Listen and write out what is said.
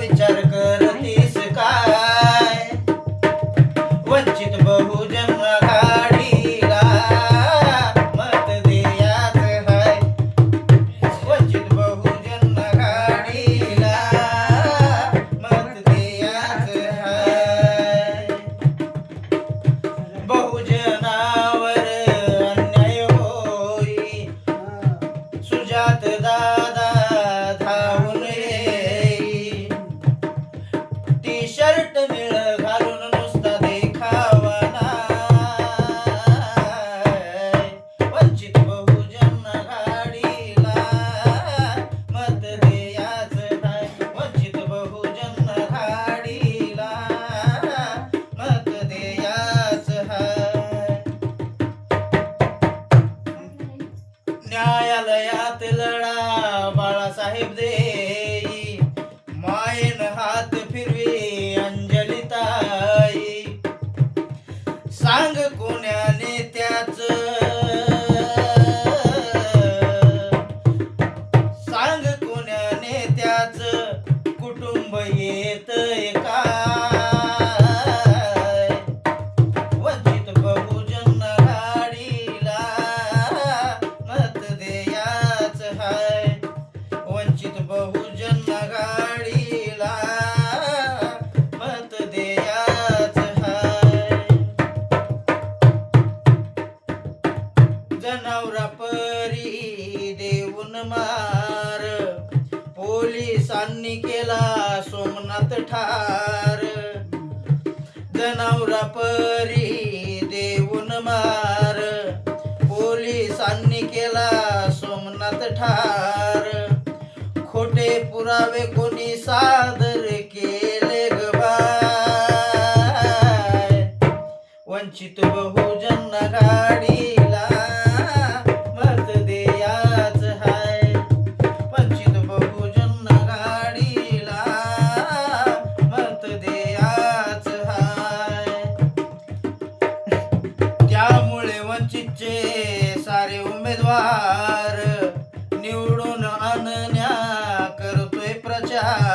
विचार करतीस काय वंचित बहुजन आघाडीला मत द्यायच हाय वंचित बहुजन आघाडीला मत द्यायच हाय बहुजनावर अन्याय होई सुजात दादा धावून येई टी शर्ट निळ घालून नुसता देखावा नाय वंचित बहुजन आघाडीला मत द्यायच हाय वंचित बहुजन आघाडीला मत द्यायच हाय न्यायालयात लढा बाळासाहेब देई मायेन हात फिरवी अंजलिताई सांग कोण्या नेत्याच सांग कोण्या नेत्याच कुटुंब येतय काय वंचित बहुजन आघाडीला मत द्यायच हाय वंचित बहुजन आघाडीला मत द्यायच हाय जनावरा परी देऊन मार पोलिसांनी केला सोमनाथ ठार जनावरा परी देऊन मार पोलिसांनी केला सोमनाथ ठार खोटे पुरावे कोणी सादर केले ग बाय वंचित बहुजन आघाडीला मत द्यायच हाय वंचित बहुजन आघाडीला मत द्यायच हाय त्यामुळे वंचितचे सारे उमेदवार निवडून आणण्या करतोय प्रचार